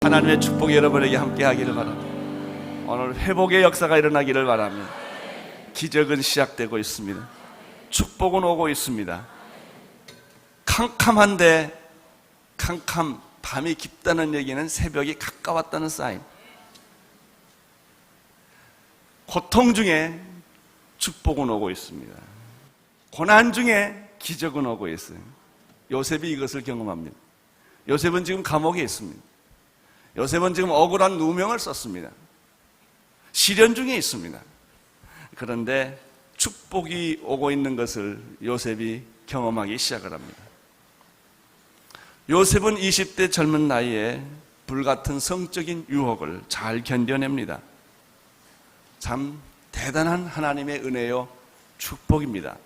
하나님의 축복이 여러분에게 함께 하기를 바랍니다. 오늘 회복의 역사가 일어나기를 바라며 기적은 시작되고 있습니다. 축복은 오고 있습니다. 캄캄한데 밤이 깊다는 얘기는 새벽이 가까웠다는 사인. 고통 중에 축복은 오고 있습니다. 고난 중에 기적은 오고 있어요. 요셉이 이것을 경험합니다. 요셉은 지금 감옥에 있습니다. 요셉은 지금 억울한 누명을 썼습니다. 시련 중에 있습니다. 그런데 축복이 오고 있는 것을 요셉이 경험하기 시작을 합니다. 요셉은 20대 젊은 나이에 불같은 성적인 유혹을 잘 견뎌냅니다. 참 대단한 하나님의 은혜요 축복입니다.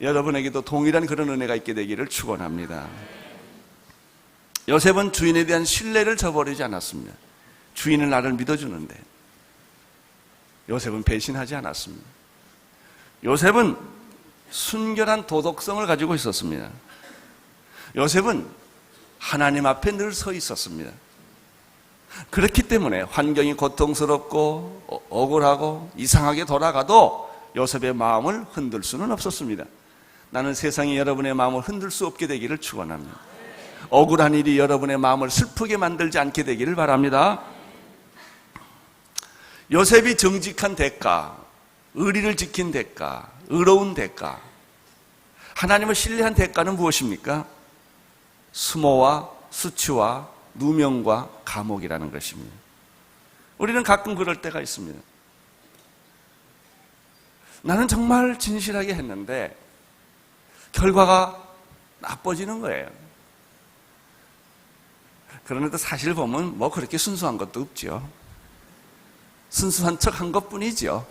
여러분에게도 동일한 그런 은혜가 있게 되기를 축원합니다. 요셉은 주인에 대한 신뢰를 저버리지 않았습니다. 주인은 나를 믿어주는데 요셉은 배신하지 않았습니다. 요셉은 순결한 도덕성을 가지고 있었습니다. 요셉은 하나님 앞에 늘 서 있었습니다. 그렇기 때문에 환경이 고통스럽고 억울하고 이상하게 돌아가도 요셉의 마음을 흔들 수는 없었습니다. 나는 세상이 여러분의 마음을 흔들 수 없게 되기를 축원합니다. 억울한 일이 여러분의 마음을 슬프게 만들지 않게 되기를 바랍니다. 요셉이 정직한 대가, 의리를 지킨 대가, 의로운 대가, 하나님을 신뢰한 대가는 무엇입니까? 수모와 수치와 누명과 감옥이라는 것입니다. 우리는 가끔 그럴 때가 있습니다. 나는 정말 진실하게 했는데 결과가 나빠지는 거예요. 그런데 사실 보면 뭐 그렇게 순수한 것도 없죠. 순수한 척 한 것뿐이죠.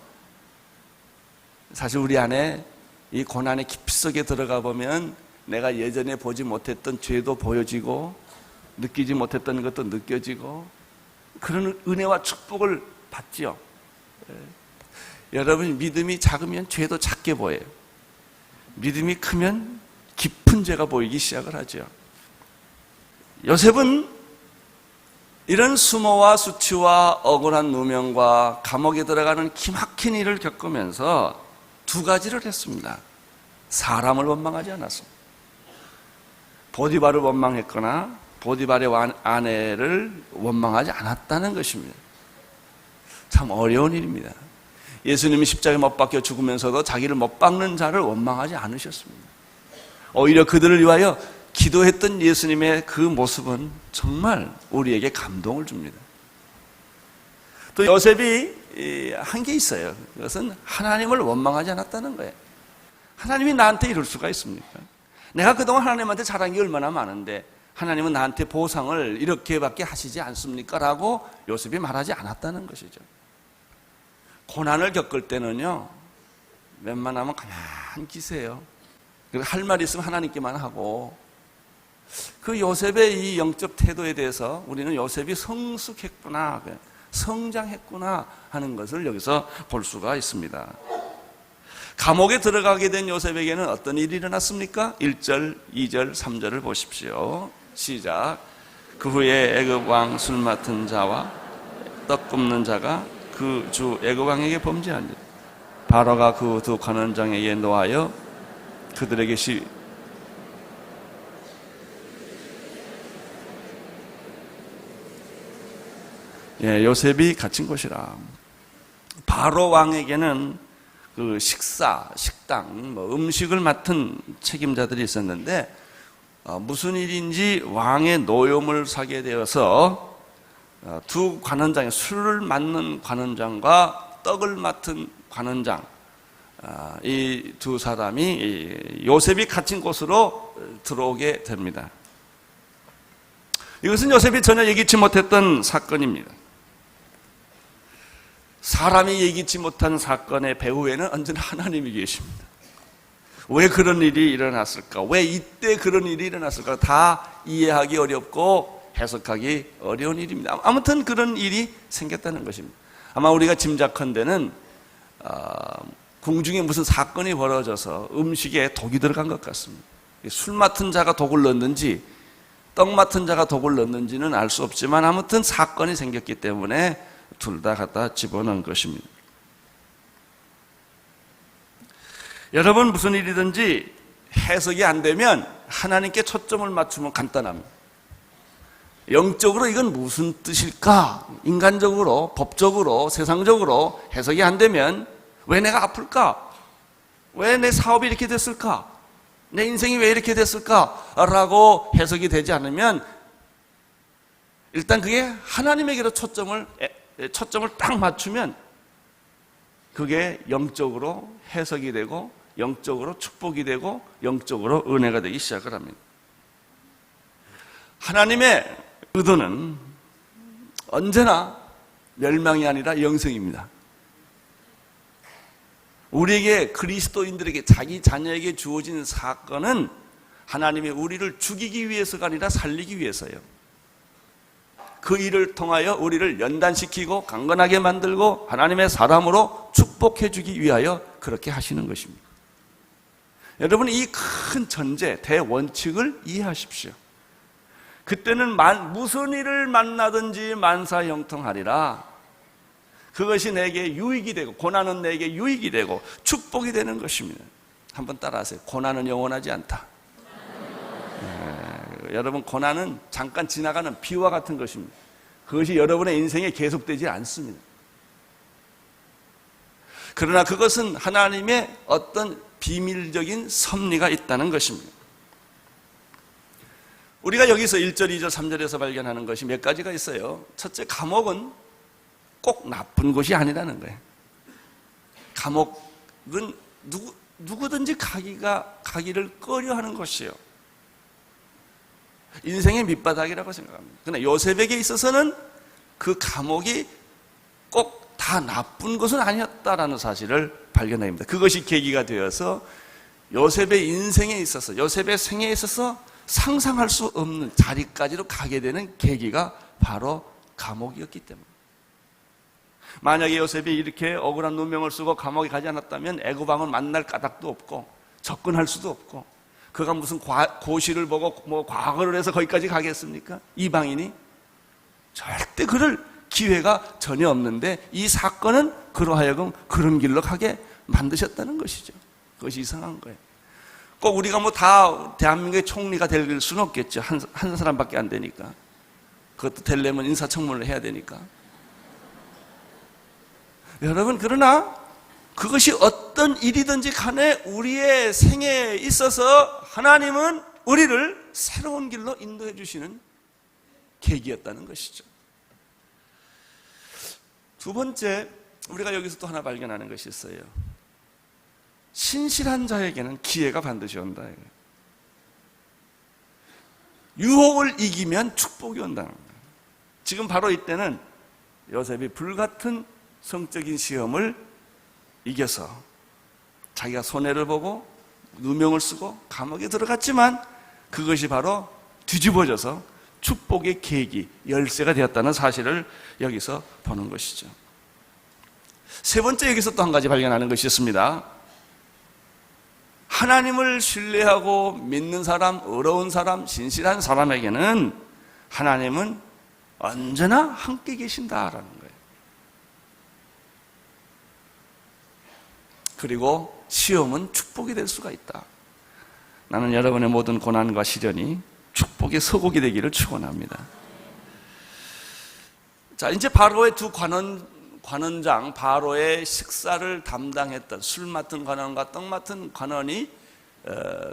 사실 우리 안에 이 고난의 깊이 속에 들어가 보면 내가 예전에 보지 못했던 죄도 보여지고 느끼지 못했던 것도 느껴지고 그런 은혜와 축복을 받지요. 여러분 믿음이 작으면 죄도 작게 보여요. 믿음이 크면 깊은 죄가 보이기 시작을 하죠. 요셉은 이런 수모와 수치와 억울한 누명과 감옥에 들어가는 기막힌 일을 겪으면서 두 가지를 했습니다. 사람을 원망하지 않았습니다. 보디발을 원망했거나 보디발의 아내를 원망하지 않았다는 것입니다. 참 어려운 일입니다. 예수님이 십자가에 못 박혀 죽으면서도 자기를 못 박는 자를 원망하지 않으셨습니다. 오히려 그들을 위하여 기도했던 예수님의 그 모습은 정말 우리에게 감동을 줍니다. 또 요셉이 한 게 있어요. 그것은 하나님을 원망하지 않았다는 거예요. 하나님이 나한테 이럴 수가 있습니까? 내가 그동안 하나님한테 잘한 게 얼마나 많은데 하나님은 나한테 보상을 이렇게밖에 하시지 않습니까? 라고 요셉이 말하지 않았다는 것이죠. 고난을 겪을 때는요, 웬만하면 가만히 계세요. 할 말 있으면 하나님께만 하고, 그 요셉의 이 영적 태도에 대해서 우리는 요셉이 성숙했구나, 성장했구나 하는 것을 여기서 볼 수가 있습니다. 감옥에 들어가게 된 요셉에게는 어떤 일이 일어났습니까? 1절, 2절, 3절을 보십시오. 시작. 그 후에 애굽 왕 술 맡은 자와 떡 굽는 자가 그 주 애굽 왕에게 범죄한다. 바로가 그 두 관원장에게 노하여 그들에게 요셉이 갇힌 곳이라. 바로 왕에게는 그 식당, 음식을 맡은 책임자들이 있었는데 무슨 일인지 왕의 노염을 사게 되어서 두 관원장이 술을 맡는 관원장과 떡을 맡은 관원장, 이 두 사람이 요셉이 갇힌 곳으로 들어오게 됩니다. 이것은 요셉이 전혀 예기치 못했던 사건입니다. 사람이 예기치 못한 사건의 배후에는 언제나 하나님이 계십니다. 왜 그런 일이 일어났을까? 왜 이때 그런 일이 일어났을까? 다 이해하기 어렵고 해석하기 어려운 일입니다. 아무튼 그런 일이 생겼다는 것입니다. 아마 우리가 짐작컨대는 궁중에 무슨 사건이 벌어져서 음식에 독이 들어간 것 같습니다. 술 맡은 자가 독을 넣었는지 떡 맡은 자가 독을 넣는지는 알 수 없지만 아무튼 사건이 생겼기 때문에 둘 다 갖다 집어넣은 것입니다. 여러분, 무슨 일이든지 해석이 안 되면 하나님께 초점을 맞추면 간단합니다. 영적으로 이건 무슨 뜻일까? 인간적으로, 법적으로, 세상적으로 해석이 안 되면 왜 내가 아플까? 왜 내 사업이 이렇게 됐을까? 내 인생이 왜 이렇게 됐을까? 라고 해석이 되지 않으면 일단 그게 하나님에게로 초점을 딱 맞추면 그게 영적으로 해석이 되고 영적으로 축복이 되고 영적으로 은혜가 되기 시작을 합니다. 하나님의 의도는 언제나 멸망이 아니라 영생입니다. 우리에게, 그리스도인들에게, 자기 자녀에게 주어진 사건은 하나님이 우리를 죽이기 위해서가 아니라 살리기 위해서예요. 그 일을 통하여 우리를 연단시키고 강건하게 만들고 하나님의 사람으로 축복해 주기 위하여 그렇게 하시는 것입니다. 여러분, 이 큰 전제, 대원칙을 이해하십시오. 그때는 무슨 일을 만나든지 만사형통하리라. 그것이 내게 유익이 되고, 고난은 내게 유익이 되고 축복이 되는 것입니다. 한번 따라하세요. 고난은 영원하지 않다. 여러분, 고난은 잠깐 지나가는 비와 같은 것입니다. 그것이 여러분의 인생에 계속되지 않습니다. 그러나 그것은 하나님의 어떤 비밀적인 섭리가 있다는 것입니다. 우리가 여기서 1절, 2절, 3절에서 발견하는 것이 몇 가지가 있어요. 첫째, 감옥은 꼭 나쁜 곳이 아니라는 거예요. 감옥은 누구든지 가기를 꺼려하는 것이에요. 인생의 밑바닥이라고 생각합니다. 그러나 요셉에게 있어서는 그 감옥이 꼭 다 나쁜 것은 아니었다라는 사실을 발견합니다. 그것이 계기가 되어서 요셉의 인생에 있어서, 요셉의 생애에 있어서 상상할 수 없는 자리까지로 가게 되는 계기가 바로 감옥이었기 때문입니다. 만약에 요셉이 이렇게 억울한 누명을 쓰고 감옥에 가지 않았다면 애굽왕은 만날 까닭도 없고 접근할 수도 없고, 그가 무슨 고시를 보고 과거를 해서 거기까지 가겠습니까? 이방인이 절대 그럴 기회가 전혀 없는데 이 사건은 그로 하여금 그런 길로 가게 만드셨다는 것이죠. 그것이 이상한 거예요. 꼭 우리가 다 대한민국의 총리가 될 수는 없겠죠. 한 사람밖에 안 되니까. 그것도 되려면 인사청문을 해야 되니까. 여러분, 그러나 그것이 어떤 일이든지 간에 우리의 생애에 있어서 하나님은 우리를 새로운 길로 인도해 주시는 계기였다는 것이죠. 두 번째, 우리가 여기서 또 하나 발견하는 것이 있어요. 신실한 자에게는 기회가 반드시 온다. 유혹을 이기면 축복이 온다는 거예요. 지금 바로 이때는 요셉이 불같은 성적인 시험을 이겨서 자기가 손해를 보고 누명을 쓰고 감옥에 들어갔지만 그것이 바로 뒤집어져서 축복의 계기, 열쇠가 되었다는 사실을 여기서 보는 것이죠. 세 번째, 여기서 또 한 가지 발견하는 것이 있습니다. 하나님을 신뢰하고 믿는 사람, 의로운 사람, 신실한 사람에게는 하나님은 언제나 함께 계신다라는 거예요. 그리고 시험은 축복이 될 수가 있다. 나는 여러분의 모든 고난과 시련이 축복의 서곡이 되기를 축원합니다. 자, 이제 바로의 두 관원장, 바로의 식사를 담당했던, 술 맡은 관원과 떡 맡은 관원이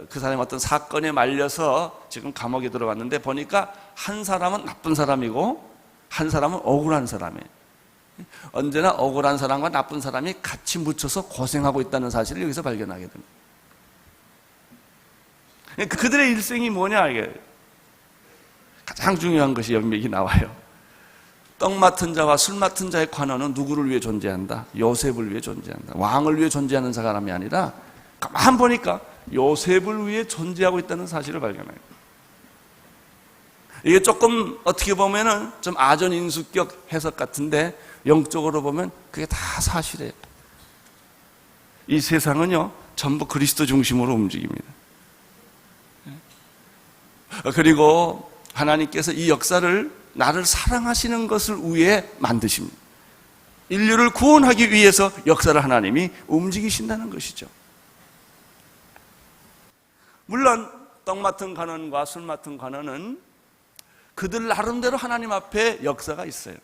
그 사람의 어떤 사건에 말려서 지금 감옥에 들어갔는데, 보니까 한 사람은 나쁜 사람이고 한 사람은 억울한 사람이에요. 언제나 억울한 사람과 나쁜 사람이 같이 묻혀서 고생하고 있다는 사실을 여기서 발견하게 됩니다. 그들의 일생이 뭐냐, 이게 가장 중요한 것이 여기 나와요. 떡 맡은 자와 술 맡은 자의 관원은 누구를 위해 존재한다? 요셉을 위해 존재한다. 왕을 위해 존재하는 사람이 아니라 가만 보니까 요셉을 위해 존재하고 있다는 사실을 발견해요. 이게 조금 어떻게 보면은 좀 아전인수격 해석 같은데 영적으로 보면 그게 다 사실이에요. 이 세상은요, 전부 그리스도 중심으로 움직입니다. 그리고 하나님께서 이 역사를 나를 사랑하시는 것을 위해 만드십니다. 인류를 구원하기 위해서 역사를 하나님이 움직이신다는 것이죠. 물론 떡 맡은 관원과 술 맡은 관원은 그들 나름대로 하나님 앞에 역사가 있어요.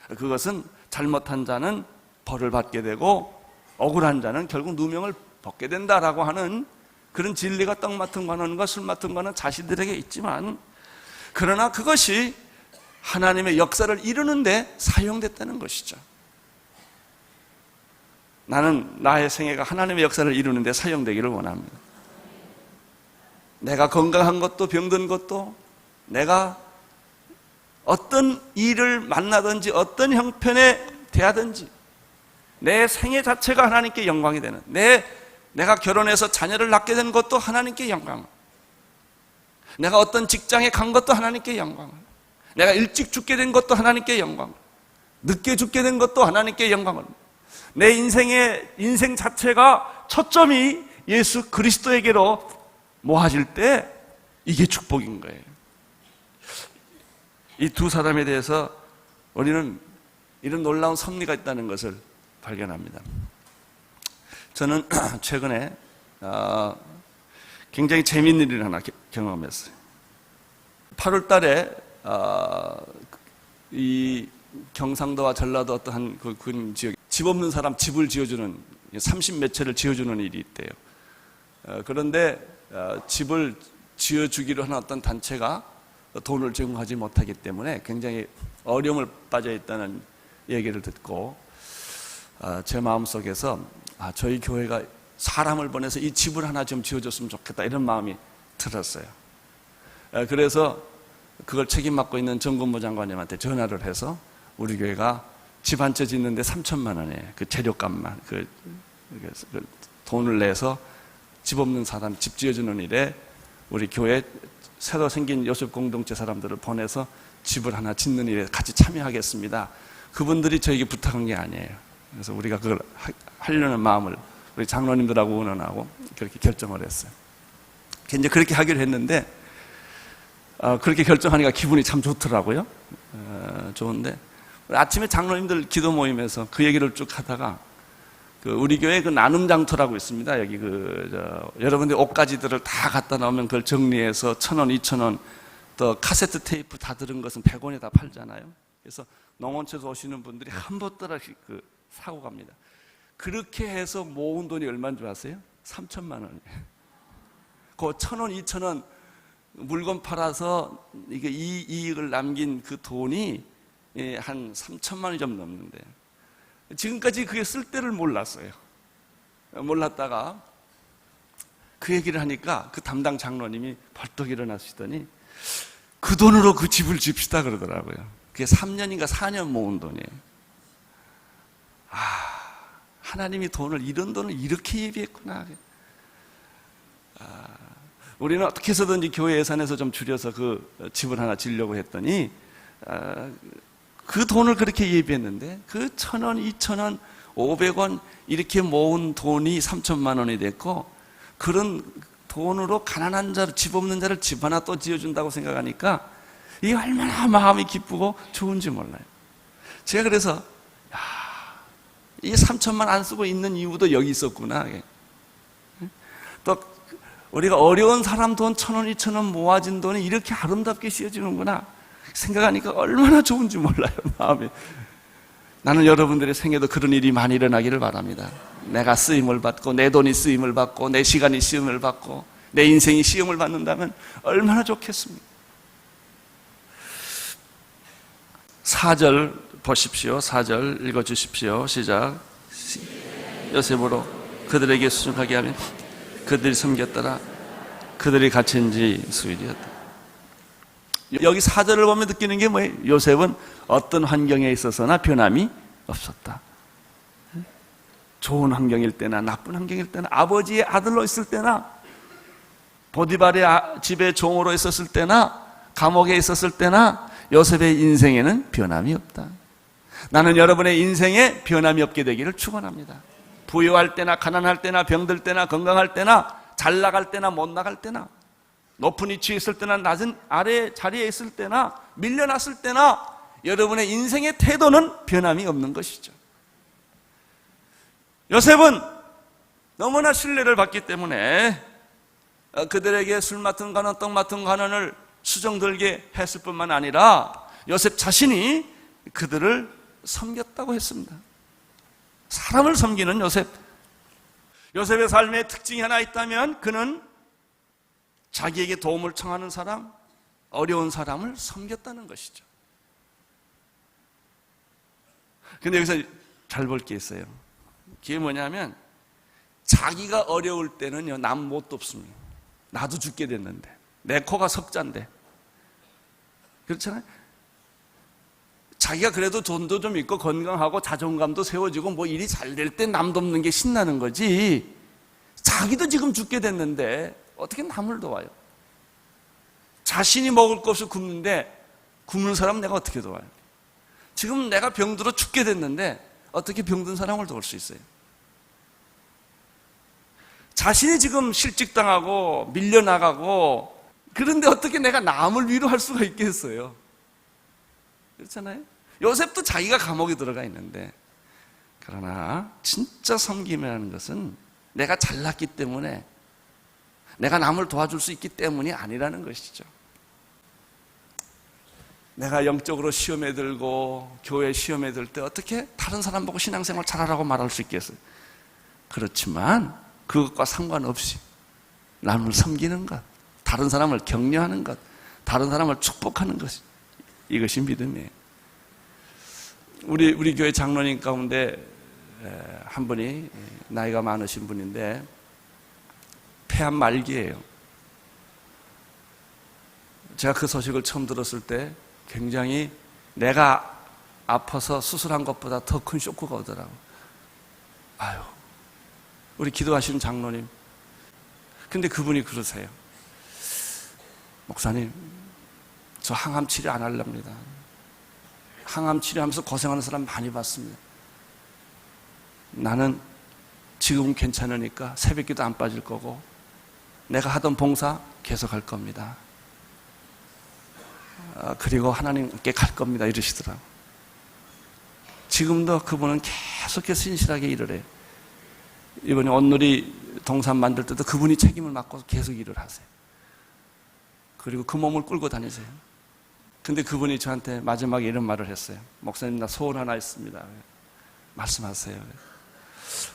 그것은 잘못한 자는 벌을 받게 되고 억울한 자는 결국 누명을 벗게 된다라고 하는 그런 진리가 떡 맡은 관원과 술 맡은 관원 자신들에게 있지만, 그러나 그것이 하나님의 역사를 이루는데 사용됐다는 것이죠. 나는 나의 생애가 하나님의 역사를 이루는데 사용되기를 원합니다. 내가 건강한 것도 병든 것도, 내가 어떤 일을 만나든지 어떤 형편에 대하든지 내 생애 자체가 하나님께 영광이 되는, 내가 결혼해서 자녀를 낳게 된 것도 하나님께 영광, 내가 어떤 직장에 간 것도 하나님께 영광, 내가 일찍 죽게 된 것도 하나님께 영광, 늦게 죽게 된 것도 하나님께 영광을, 내 인생 자체가 초점이 예수 그리스도에게로 모아질 때 이게 축복인 거예요. 이 두 사람에 대해서 우리는 이런 놀라운 섭리가 있다는 것을 발견합니다. 저는 최근에 굉장히 재미있는 일을 하나 경험했어요. 8월 달에 이 경상도와 전라도 어떠한 그 지역, 집 없는 사람 집을 지어주는, 30몇 채를 지어주는 일이 있대요. 그런데 집을 지어주기로 하는 어떤 단체가 돈을 제공하지 못하기 때문에 굉장히 어려움을 빠져 있다는 얘기를 듣고 제 마음속에서 저희 교회가 사람을 보내서 이 집을 하나 좀 지어줬으면 좋겠다, 이런 마음이 들었어요. 그래서 그걸 책임 맡고 있는 정근모 장관님한테 전화를 해서 우리 교회가 집 한 채 짓는데 3천만 원이에요. 그 재료값만 그 돈을 내서 집 없는 사람 집 지어주는 일에 우리 교회 새로 생긴 요셉 공동체 사람들을 보내서 집을 하나 짓는 일에 같이 참여하겠습니다. 그분들이 저에게 부탁한 게 아니에요. 그래서 우리가 그걸 하려는 마음을 우리 장로님들하고 의논하고 그렇게 결정을 했어요. 이제 그렇게 하기로 했는데 그렇게 결정하니까 기분이 참 좋더라고요. 좋은데 아침에 장로님들 기도 모임에서 그 얘기를 쭉 하다가 우리 교회 그 나눔 장터라고 있습니다. 여기 여러분들 옷가지들을 다 갖다 놓으면 그걸 정리해서 1,000원, 2,000원, 또 카세트 테이프 다 들은 것은 100원에 다 팔잖아요. 그래서 농원체에서 오시는 분들이 한 보따리씩 사고 갑니다. 그렇게 해서 모은 돈이 얼마인 줄 아세요? 3천만 원이에요. 그 1,000원, 2,000원 물건 팔아서 이게 이익을 남긴 그 돈이 한 3천만 원이 좀 넘는데, 지금까지 그게 쓸 데를 몰랐어요. 몰랐다가 그 얘기를 하니까 그 담당 장로님이 벌떡 일어나시더니 그 돈으로 그 집을 집시다 그러더라고요. 그게 3년인가 4년 모은 돈이에요. 하나님이 이런 돈을 이렇게 예비했구나. 우리는 어떻게 해서든지 교회 예산에서 좀 줄여서 그 집을 하나 지으려고 했더니 그 돈을 그렇게 예비했는데 그 1,000원, 2,000원, 500원 이렇게 모은 돈이 3천만 원이 됐고, 그런 돈으로 가난한 자를, 집 없는 자를 집 하나 또 지어준다고 생각하니까 이게 얼마나 마음이 기쁘고 좋은지 몰라요. 제가 그래서 이 3천만 안 쓰고 있는 이유도 여기 있었구나. 또 우리가 어려운 사람 돈 1,000원, 2,000원 모아진 돈이 이렇게 아름답게 씌어지는구나 생각하니까 얼마나 좋은지 몰라요, 마음이. 나는 여러분들의 생애도 그런 일이 많이 일어나기를 바랍니다. 내가 쓰임을 받고, 내 돈이 쓰임을 받고, 내 시간이 시험을 받고, 내 인생이 시험을 받는다면 얼마나 좋겠습니까? 4절 보십시오. 4절 읽어주십시오. 시작. 요셉으로 그들에게 수중하게 하면 그들이 섬겼더라. 그들이 갇힌 지 수일이었다. 여기 4절을 보면 느끼는 게 뭐예요? 요셉은 어떤 환경에 있어서나 변함이 없었다. 좋은 환경일 때나 나쁜 환경일 때나, 아버지의 아들로 있을 때나, 보디발의 집에 종으로 있었을 때나, 감옥에 있었을 때나 요셉의 인생에는 변함이 없다. 나는 여러분의 인생에 변함이 없게 되기를 축원합니다. 부유할 때나 가난할 때나 병들 때나 건강할 때나 잘 나갈 때나 못 나갈 때나 높은 위치에 있을 때나 낮은 아래 자리에 있을 때나 밀려났을 때나 여러분의 인생의 태도는 변함이 없는 것이죠. 요셉은 너무나 신뢰를 받기 때문에 그들에게 술 맡은 관원, 떡 맡은 관원을 수정들게 했을 뿐만 아니라 요셉 자신이 그들을 섬겼다고 했습니다. 사람을 섬기는 요셉. 요셉의 삶의 특징이 하나 있다면 그는 자기에게 도움을 청하는 사람, 어려운 사람을 섬겼다는 것이죠. 근데 여기서 잘 볼 게 있어요. 그게 뭐냐면 자기가 어려울 때는요, 남 못 돕습니다. 나도 죽게 됐는데, 내 코가 석잔데. 그렇잖아요. 자기가 그래도 돈도 좀 있고 건강하고 자존감도 세워지고 뭐 일이 잘 될 때 남 돕는 게 신나는 거지, 자기도 지금 죽게 됐는데 어떻게 남을 도와요? 자신이 먹을 것 없이 굶는데 굶는 사람 내가 어떻게 도와요? 지금 내가 병들어 죽게 됐는데 어떻게 병든 사람을 도울 수 있어요? 자신이 지금 실직당하고 밀려나가고 그런데 어떻게 내가 남을 위로할 수가 있겠어요? 그렇잖아요. 요셉도 자기가 감옥에 들어가 있는데, 그러나 진짜 섬김이라는 것은 내가 잘났기 때문에, 내가 남을 도와줄 수 있기 때문이 아니라는 것이죠. 내가 영적으로 시험에 들고 교회 시험에 들 때 어떻게 다른 사람 보고 신앙생활 잘하라고 말할 수 있겠어요? 그렇지만 그것과 상관없이 남을 섬기는 것, 다른 사람을 격려하는 것, 다른 사람을 축복하는 것, 이것이 믿음이에요. 우리 교회 장로님 가운데 한 분이 나이가 많으신 분인데 폐암 말기예요. 제가 그 소식을 처음 들었을 때 굉장히 내가 아파서 수술한 것보다 더 큰 쇼크가 오더라고요. 아유, 우리 기도하시는 장로님. 근데 그분이 그러세요. 목사님, 저 항암 치료 안 하렵니다. 항암 치료하면서 고생하는 사람 많이 봤습니다. 나는 지금은 괜찮으니까 새벽기도 안 빠질 거고 내가 하던 봉사 계속 할 겁니다. 그리고 하나님께 갈 겁니다. 이러시더라고요. 지금도 그분은 계속해서 신실하게 일을 해요. 이번에 온누리 동산 만들 때도 그분이 책임을 맡고 계속 일을 하세요. 그리고 그 몸을 끌고 다니세요. 근데 그분이 저한테 마지막에 이런 말을 했어요. 목사님, 나 소원 하나 있습니다. 말씀하세요.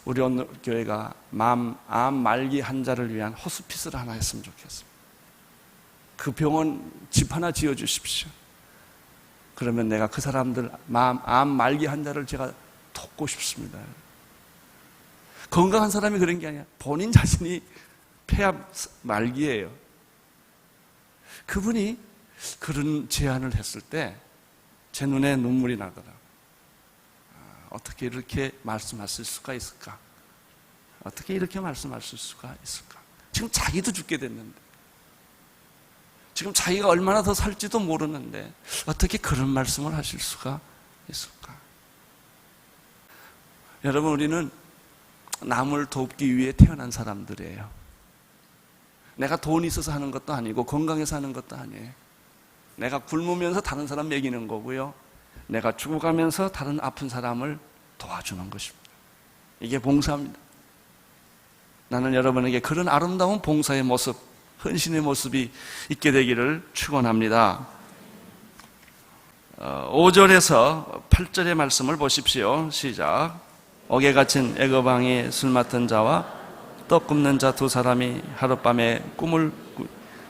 우리 오늘 교회가 암 말기 환자를 위한 호스피스를 하나 했으면 좋겠습니다. 그 병원 집 하나 지어주십시오. 그러면 내가 그 사람들 암 말기 환자를 제가 돕고 싶습니다. 건강한 사람이 그런 게 아니야. 본인 자신이 폐암 말기예요. 그분이 그런 제안을 했을 때 제 눈에 눈물이 나더라고요. 어떻게 이렇게 말씀하실 수가 있을까? 어떻게 이렇게 말씀하실 수가 있을까? 지금 자기도 죽게 됐는데, 지금 자기가 얼마나 더 살지도 모르는데 어떻게 그런 말씀을 하실 수가 있을까? 여러분, 우리는 남을 돕기 위해 태어난 사람들이에요. 내가 돈이 있어서 하는 것도 아니고 건강해서 하는 것도 아니에요. 내가 굶으면서 다른 사람 먹이는 거고요, 내가 죽어가면서 다른 아픈 사람을 도와주는 것입니다. 이게 봉사입니다. 나는 여러분에게 그런 아름다운 봉사의 모습, 헌신의 모습이 있게 되기를 축원합니다. 5절에서 8절의 말씀을 보십시오. 시작. 옥에 갇힌 애굽 왕의 술 맡은 자와 떡 굽는 자 두 사람이 하룻밤에 꿈을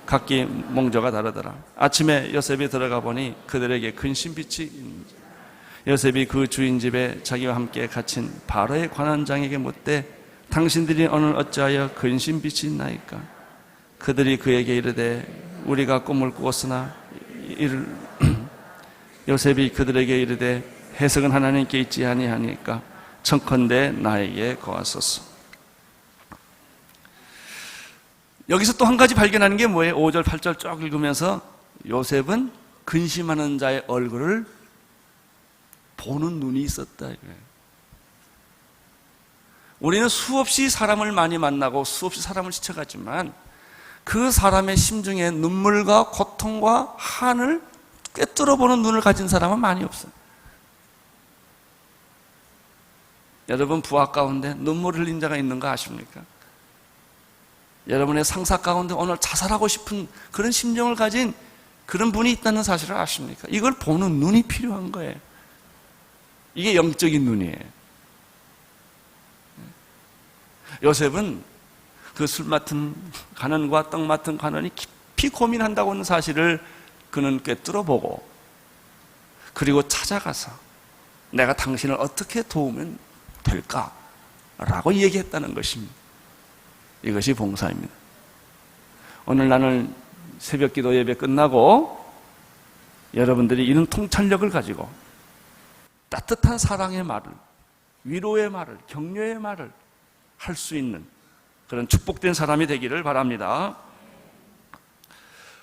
각기 몽조가 다르더라. 아침에 요셉이 들어가 보니 그들에게 큰 신빛이 있는지. 요셉이 그 주인 집에 자기와 함께 갇힌 바로의 관원장에게 묻되 당신들이 오늘 어찌하여 큰 신빛이 있나이까? 그들이 그에게 이르되 우리가 꿈을 꾸었으나 요셉이 그들에게 이르되 해석은 하나님께 있지 아니하니까 청컨대 나에게 고하소서. 여기서 또 한 가지 발견하는 게 뭐예요? 5절 8절 쭉 읽으면서 요셉은 근심하는 자의 얼굴을 보는 눈이 있었다 이거예요. 우리는 수없이 사람을 많이 만나고 수없이 사람을 지쳐가지만 그 사람의 심중에 눈물과 고통과 한을 꿰뚫어 보는 눈을 가진 사람은 많이 없어요. 여러분 부하 가운데 눈물 흘린 자가 있는 거 아십니까? 여러분의 상사 가운데 오늘 자살하고 싶은 그런 심정을 가진 그런 분이 있다는 사실을 아십니까? 이걸 보는 눈이 필요한 거예요. 이게 영적인 눈이에요. 요셉은 그 술 맡은 간원과 떡 맡은 간원이 깊이 고민한다고 하는 사실을 그는 꿰뚫어 보고, 그리고 찾아가서 내가 당신을 어떻게 도우면 될까라고 얘기했다는 것입니다. 이것이 봉사입니다. 오늘 나는 새벽 기도 예배 끝나고 여러분들이 이런 통찰력을 가지고 따뜻한 사랑의 말을, 위로의 말을, 격려의 말을 할 수 있는 그런 축복된 사람이 되기를 바랍니다.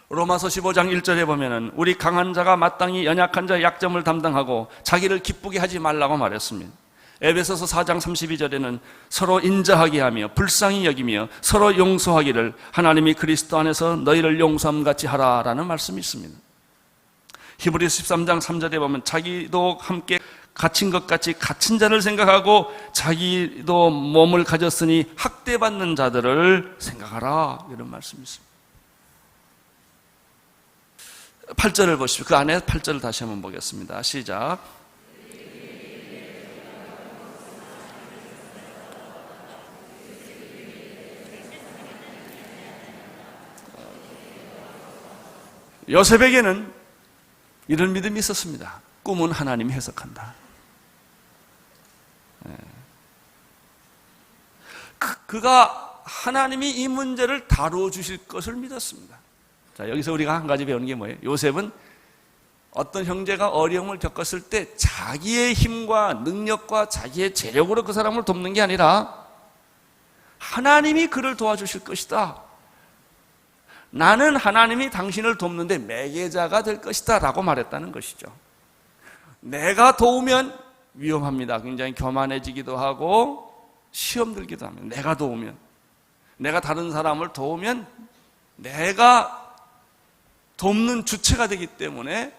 로마서 15장 1절에 보면은 우리 강한 자가 마땅히 연약한 자의 약점을 담당하고 자기를 기쁘게 하지 말라고 말했습니다. 에베소서 4장 32절에는 서로 인자하게 하며 불쌍히 여기며 서로 용서하기를 하나님이 그리스도 안에서 너희를 용서함 같이 하라라는 말씀이 있습니다. 히브리서 13장 3절에 보면 자기도 함께 갇힌 것 같이 갇힌 자를 생각하고 자기도 몸을 가졌으니 학대받는 자들을 생각하라, 이런 말씀이 있습니다. 8절을 보십시오. 그 안에 8절을 다시 한번 보겠습니다. 시작. 요셉에게는 이런 믿음이 있었습니다. 꿈은 하나님이 해석한다. 그가 하나님이 이 문제를 다루어 주실 것을 믿었습니다. 자, 여기서 우리가 한 가지 배우는 게 뭐예요? 요셉은 어떤 형제가 어려움을 겪었을 때 자기의 힘과 능력과 자기의 재력으로 그 사람을 돕는 게 아니라 하나님이 그를 도와주실 것이다. 나는 하나님이 당신을 돕는데 매개자가 될 것이다 라고 말했다는 것이죠. 내가 도우면 위험합니다. 굉장히 교만해지기도 하고 시험 들기도 하면, 내가 도우면, 내가 다른 사람을 도우면 내가 돕는 주체가 되기 때문에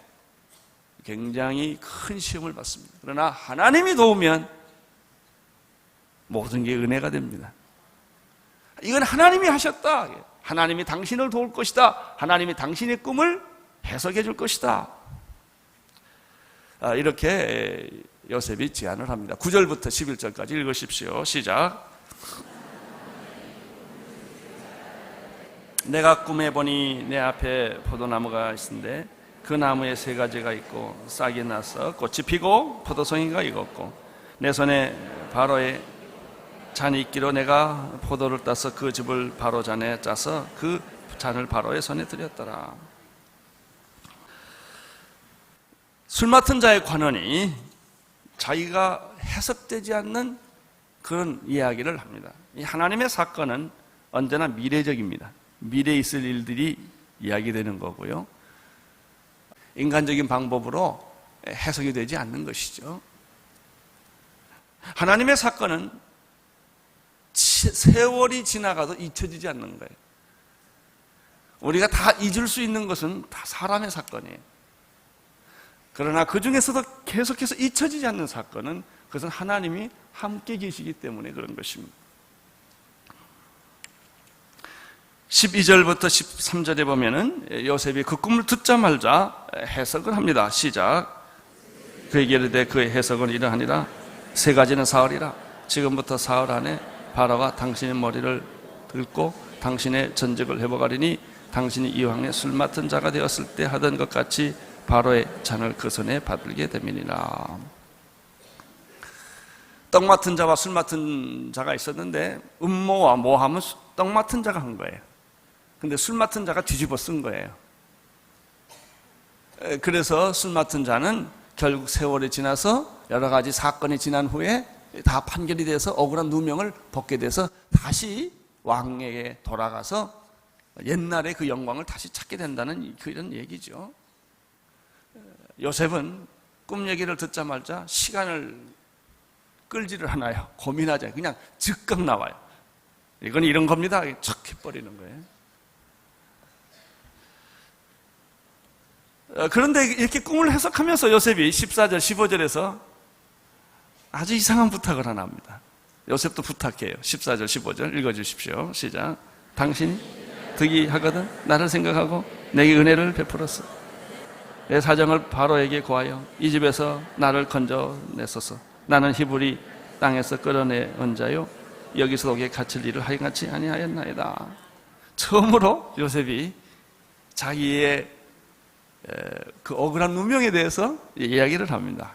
굉장히 큰 시험을 받습니다. 그러나 하나님이 도우면 모든 게 은혜가 됩니다. 이건 하나님이 하셨다. 하나님이 당신을 도울 것이다. 하나님이 당신의 꿈을 해석해 줄 것이다. 이렇게 요셉이 제안을 합니다. 9절부터 11절까지 읽으십시오. 시작. 내가 꿈에 보니 내 앞에 포도나무가 있는데 그 나무에 세 가지가 있고 싹이 나서 꽃이 피고 포도송이가 익었고 내 손에 바로의 잔이 있기로 내가 포도를 따서 그 즙을 바로 잔에 짜서 그 잔을 바로의 손에 드렸더라. 술 맡은 자의 관원이 자기가 해석되지 않는 그런 이야기를 합니다. 이 하나님의 사건은 언제나 미래적입니다. 미래에 있을 일들이 이야기되는 거고요. 인간적인 방법으로 해석이 되지 않는 것이죠. 하나님의 사건은 세월이 지나가도 잊혀지지 않는 거예요. 우리가 다 잊을 수 있는 것은 다 사람의 사건이에요. 그러나 그 중에서도 계속해서 잊혀지지 않는 사건은 그것은 하나님이 함께 계시기 때문에 그런 것입니다. 12절부터 13절에 보면은 요셉이 그 꿈을 듣자마자 해석을 합니다. 시작. 그에게 이르되 그의 해석은 이러하니라. 세 가지는 사흘이라. 지금부터 사흘 안에 바로가 당신의 머리를 긁고 당신의 전적을 회복하리니 당신이 이왕에 술 맡은 자가 되었을 때 하던 것 같이 바로의 잔을 그 손에 받들게 됨이니라. 떡 맡은 자와 술 맡은 자가 있었는데 음모와 모함은 떡 맡은 자가 한 거예요. 근데 술 맡은 자가 뒤집어 쓴 거예요. 그래서 술 맡은 자는 결국 세월이 지나서 여러 가지 사건이 지난 후에 다 판결이 돼서 억울한 누명을 벗게 돼서 다시 왕에게 돌아가서 옛날의 그 영광을 다시 찾게 된다는 그런 얘기죠. 요셉은 꿈 얘기를 듣자마자 시간을 끌지를 않아요. 고민하지 않아요. 그냥 즉각 나와요. 이건 이런 겁니다. 척 해버리는 거예요. 그런데 이렇게 꿈을 해석하면서 요셉이 14절, 15절에서 아주 이상한 부탁을 하나 합니다. 요셉도 부탁해요. 14절, 15절 읽어주십시오. 시작. 당신이 득이 하거든 나를 생각하고 내게 은혜를 베풀었어. 내 사정을 바로에게 고하여 이 집에서 나를 건져내소서. 나는 히브리 땅에서 끌어내온 자요 여기서 독에 갇힐 일을 하여같이 아니하였나이다. 처음으로 요셉이 자기의 그 억울한 누명에 대해서 이야기를 합니다.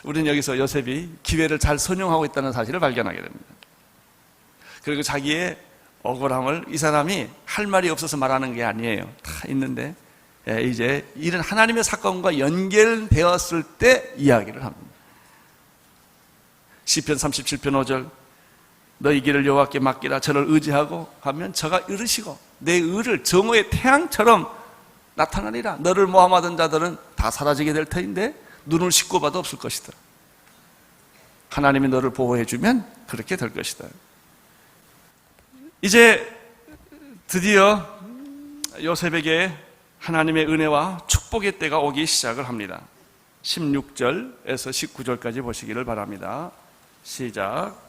우리는 여기서 요셉이 기회를 잘 선용하고 있다는 사실을 발견하게 됩니다. 그리고 자기의 억울함을 이 사람이 할 말이 없어서 말하는 게 아니에요. 다 있는데 이제 이런 하나님의 사건과 연결되었을 때 이야기를 합니다. 시편 37편 5절 너희 길을 여호와께 맡기라. 저를 의지하고 하면 저가 이르시고 내 의를 정오의 태양처럼 나타나리라. 너를 모함하던 자들은 다 사라지게 될 터인데 눈을 씻고 봐도 없을 것이다. 하나님이 너를 보호해 주면 그렇게 될 것이다. 이제 드디어 요셉에게 하나님의 은혜와 축복의 때가 오기 시작을 합니다. 16절에서 19절까지 보시기를 바랍니다. 시작.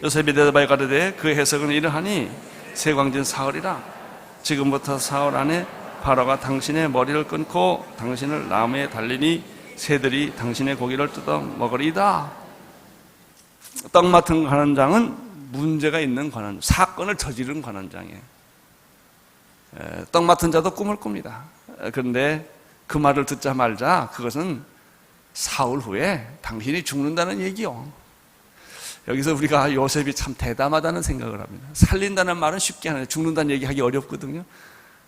요셉이 대답하여 가로되 그 해석은 이러하니 세광진 사흘이라. 지금부터 사흘 안에 바로가 당신의 머리를 끊고 당신을 나무에 달리니 새들이 당신의 고기를 뜯어 먹으리이다. 떡 맡은 관원장은 문제가 있는 관원, 사건을 저지른 관원장이에요. 떡 맡은 자도 꿈을 꿉니다. 그런데 그 말을 듣자마자 그것은 사흘 후에 당신이 죽는다는 얘기요. 여기서 우리가 요셉이 참 대담하다는 생각을 합니다. 살린다는 말은 쉽게 하는데 죽는다는 얘기하기 어렵거든요.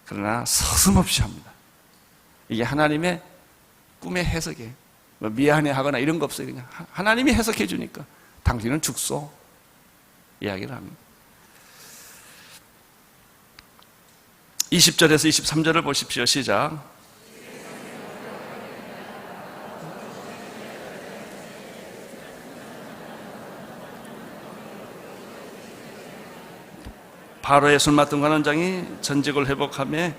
그러나 서슴없이 합니다. 이게 하나님의 꿈의 해석이에요. 미안해하거나 이런 거 없어요. 그냥 하나님이 해석해 주니까 당신은 죽소 이야기를 합니다. 20절에서 23절을 보십시오. 시작. 바로의 술 맡은 관원장이 전직을 회복하며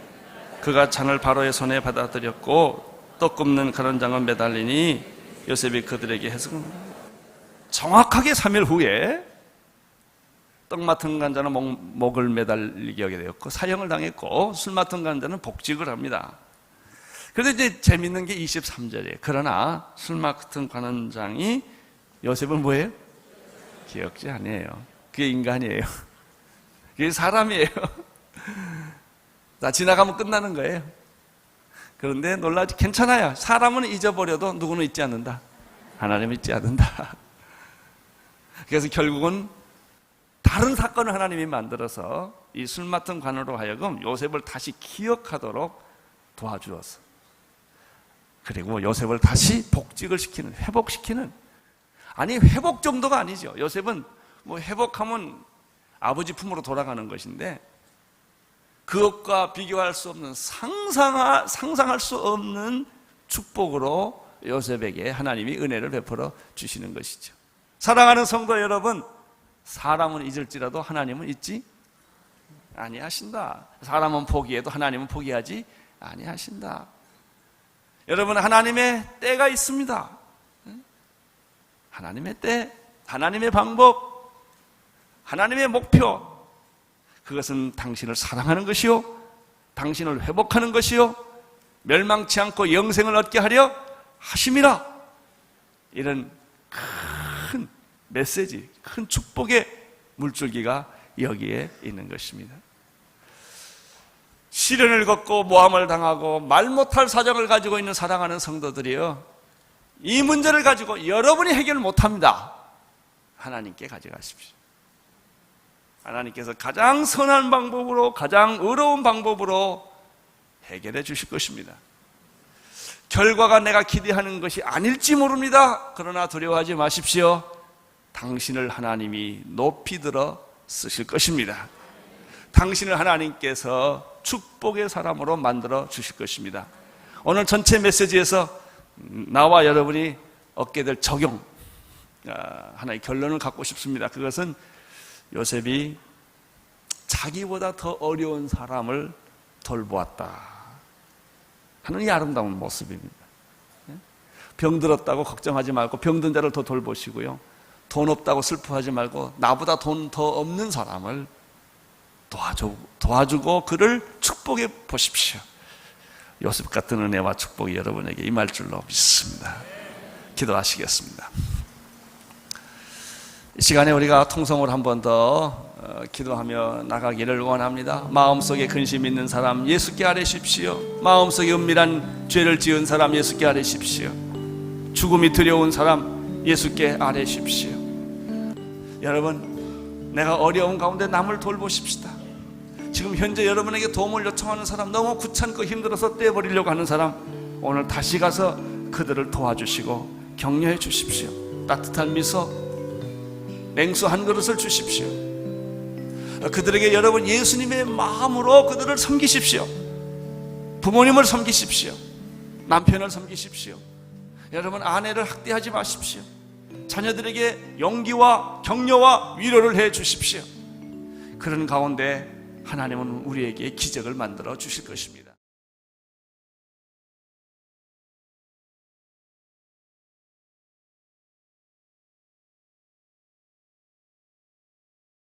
그가 잔을 바로의 손에 받아들였고 떡 굽는 관원장은 매달리니 요셉이 그들에게 해석은 정확하게 3일 후에 떡 맡은 관자는 목을 매달리게 하게 되었고 사형을 당했고 술 맡은 관자는 복직을 합니다. 그런데 이제 재밌는 게 23절이에요. 그러나 술 맡은 관원장이 요셉은 뭐예요? 기억지 아니에요. 그게 인간이에요. 그게 사람이에요. 다 지나가면 끝나는 거예요. 그런데 놀라지 괜찮아요. 사람은 잊어버려도 누구는 잊지 않는다. 하나님은 잊지 않는다. 그래서 결국은 다른 사건을 하나님이 만들어서 이 술 맡은 관으로 하여금 요셉을 다시 기억하도록 도와주었어. 그리고 요셉을 다시 복직을 시키는, 회복시키는. 아니 회복 정도가 아니죠. 요셉은 뭐 회복하면 아버지 품으로 돌아가는 것인데 그것과 비교할 수 없는 상상할 수 없는 축복으로 요셉에게 하나님이 은혜를 베풀어 주시는 것이죠. 사랑하는 성도 여러분, 사람은 잊을지라도 하나님은 잊지 아니하신다. 사람은 포기해도 하나님은 포기하지 아니하신다. 여러분, 하나님의 때가 있습니다. 하나님의 때, 하나님의 방법, 하나님의 목표, 그것은 당신을 사랑하는 것이요, 당신을 회복하는 것이요, 멸망치 않고 영생을 얻게 하려 하심이라. 이런 큰 메시지, 큰 축복의 물줄기가 여기에 있는 것입니다. 시련을 겪고 모함을 당하고 말 못할 사정을 가지고 있는 사랑하는 성도들이요, 이 문제를 가지고 여러분이 해결 못합니다. 하나님께 가져가십시오. 하나님께서 가장 선한 방법으로, 가장 의로운 방법으로 해결해 주실 것입니다. 결과가 내가 기대하는 것이 아닐지 모릅니다. 그러나 두려워하지 마십시오. 당신을 하나님이 높이 들어 쓰실 것입니다. 당신을 하나님께서 축복의 사람으로 만들어 주실 것입니다. 오늘 전체 메시지에서 나와 여러분이 얻게 될 적용, 하나의 결론을 갖고 싶습니다. 그것은 요셉이 자기보다 더 어려운 사람을 돌보았다 하는 이 아름다운 모습입니다. 병들었다고 걱정하지 말고 병든 자를 더 돌보시고요, 돈 없다고 슬퍼하지 말고 나보다 돈 더 없는 사람을 도와주고 그를 축복해 보십시오. 요셉 같은 은혜와 축복이 여러분에게 임할 줄로 믿습니다. 기도하시겠습니다. 이 시간에 우리가 통성으로 한 번 더 기도하며 나가기를 원합니다. 마음속에 근심 있는 사람 예수께 아뢰십시오. 마음속에 은밀한 죄를 지은 사람 예수께 아뢰십시오. 죽음이 두려운 사람 예수께 아뢰십시오. 여러분, 내가 어려운 가운데 남을 돌보십시다. 지금 현재 여러분에게 도움을 요청하는 사람, 너무 귀찮고 힘들어서 떼버리려고 하는 사람, 오늘 다시 가서 그들을 도와주시고 격려해 주십시오. 따뜻한 미소, 냉수 한 그릇을 주십시오. 그들에게 여러분 예수님의 마음으로 그들을 섬기십시오. 부모님을 섬기십시오. 남편을 섬기십시오. 여러분 아내를 학대하지 마십시오. 자녀들에게 용기와 격려와 위로를 해 주십시오. 그런 가운데 하나님은 우리에게 기적을 만들어 주실 것입니다.